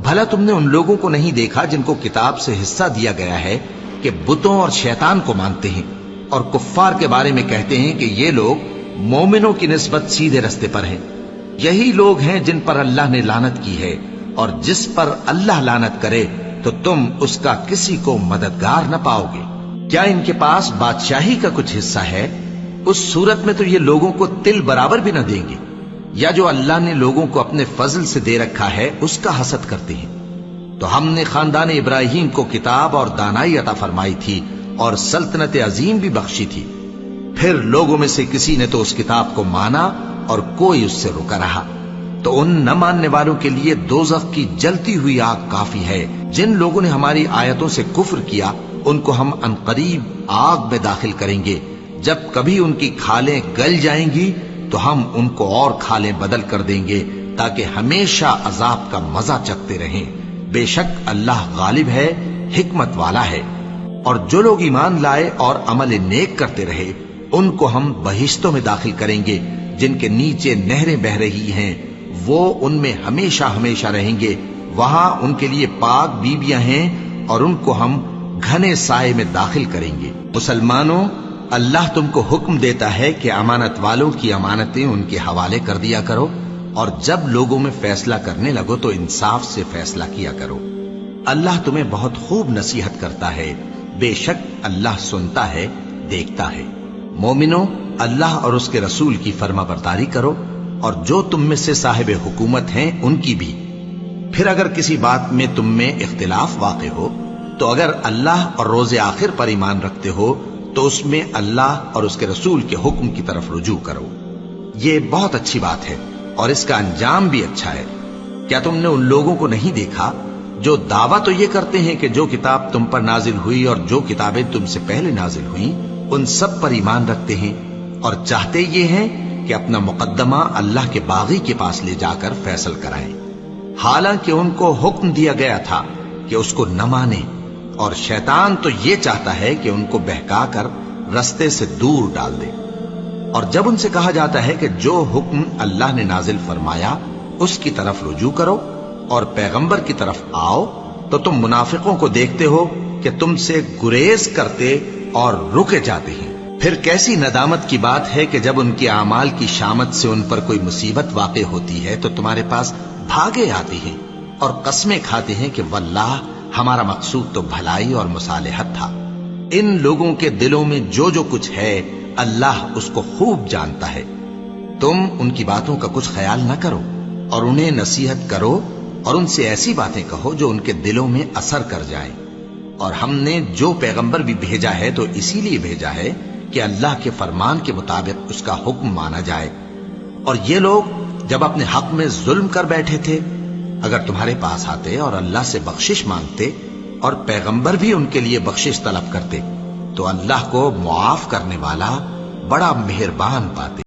بھلا تم نے ان لوگوں کو نہیں دیکھا جن کو کتاب سے حصہ دیا گیا ہے کہ بتوں اور شیطان کو مانتے ہیں اور کفار کے بارے میں کہتے ہیں کہ یہ لوگ مومنوں کی نسبت سیدھے رستے پر ہیں؟ یہی لوگ ہیں جن پر اللہ نے لعنت کی ہے، اور جس پر اللہ لعنت کرے تو تم اس کا کسی کو مددگار نہ پاؤ گے۔ کیا ان کے پاس بادشاہی کا کچھ حصہ ہے؟ اس صورت میں تو یہ لوگوں کو تل برابر بھی نہ دیں گے۔ یا جو اللہ نے لوگوں کو اپنے فضل سے دے رکھا ہے اس کا حسد کرتے ہیں۔ تو ہم نے خاندان ابراہیم کو کتاب اور دانائی عطا فرمائی تھی اور سلطنت عظیم بھی بخشی تھی۔ پھر لوگوں میں سے کسی نے تو اس کتاب کو مانا اور کوئی اس سے رکا رہا، تو ان نہ ماننے والوں کے لیے دوزخ کی جلتی ہوئی آگ کافی ہے۔ جن لوگوں نے ہماری آیتوں سے کفر کیا ان کو ہم عنقریب آگ میں داخل کریں گے۔ جب کبھی ان کی کھالیں گل جائیں گی تو ہم ان کو اور کھالیں بدل کر دیں گے تاکہ ہمیشہ عذاب کا مزہ چکھتے رہیں۔ بے شک اللہ غالب ہے، حکمت والا ہے۔ اور جو لوگ ایمان لائے اور عمل نیک کرتے رہے ان کو ہم بہشتوں میں داخل کریں گے جن کے نیچے نہریں بہ رہی ہیں، وہ ان میں ہمیشہ ہمیشہ رہیں گے۔ وہاں ان کے لیے پاک بیویاں ہیں اور ان کو ہم گھنے سائے میں داخل کریں گے۔ مسلمانوں، اللہ تم کو حکم دیتا ہے کہ امانت والوں کی امانتیں ان کے حوالے کر دیا کرو، اور جب لوگوں میں فیصلہ کرنے لگو تو انصاف سے فیصلہ کیا کرو۔ اللہ تمہیں بہت خوب نصیحت کرتا ہے، بے شک اللہ سنتا ہے، دیکھتا ہے۔ مومنوں، اللہ اور اس کے رسول کی فرما برداری کرو، اور جو تم میں سے صاحب حکومت ہیں ان کی بھی۔ پھر اگر کسی بات میں تم میں اختلاف واقع ہو تو اگر اللہ اور روز آخر پر ایمان رکھتے ہو تو اس میں اللہ اور اس کے رسول کے حکم کی طرف رجوع کرو۔ یہ بہت اچھی بات ہے اور اس کا انجام بھی اچھا ہے۔ کیا تم نے ان لوگوں کو نہیں دیکھا جو دعویٰ تو یہ کرتے ہیں کہ جو کتاب تم پر نازل ہوئی اور جو کتابیں تم سے پہلے نازل ہوئیں ان سب پر ایمان رکھتے ہیں، اور چاہتے یہ ہیں کہ اپنا مقدمہ اللہ کے باغی کے پاس لے جا کر فیصل کرائیں، حالانکہ ان کو حکم دیا گیا تھا کہ اس کو نہ مانیں، اور شیطان تو یہ چاہتا ہے کہ ان کو بہکا کر رستے سے دور ڈال دے۔ اور جب ان سے کہا جاتا ہے کہ جو حکم اللہ نے نازل فرمایا اس کی طرف رجوع کرو اور پیغمبر کی طرف آؤ، تو تم منافقوں کو دیکھتے ہو کہ تم سے گریز کرتے اور رکے جاتے ہیں۔ پھر کیسی ندامت کی بات ہے کہ جب ان کے اعمال کی شامت سے ان پر کوئی مصیبت واقع ہوتی ہے تو تمہارے پاس بھاگے آتے ہیں اور قسمیں کھاتے ہیں کہ واللہ ہمارا مقصود تو بھلائی اور مصالحت تھا۔ ان لوگوں کے دلوں میں جو جو کچھ ہے اللہ اس کو خوب جانتا ہے۔ تم ان کی باتوں کا کچھ خیال نہ کرو اور انہیں نصیحت کرو اور ان سے ایسی باتیں کہو جو ان کے دلوں میں اثر کر جائیں۔ اور ہم نے جو پیغمبر بھی بھیجا ہے تو اسی لیے بھیجا ہے کہ اللہ کے فرمان کے مطابق اس کا حکم مانا جائے۔ اور یہ لوگ جب اپنے حق میں ظلم کر بیٹھے تھے، اگر تمہارے پاس آتے اور اللہ سے بخشش مانگتے اور پیغمبر بھی ان کے لیے بخشش طلب کرتے تو اللہ کو معاف کرنے والا، بڑا مہربان پاتے۔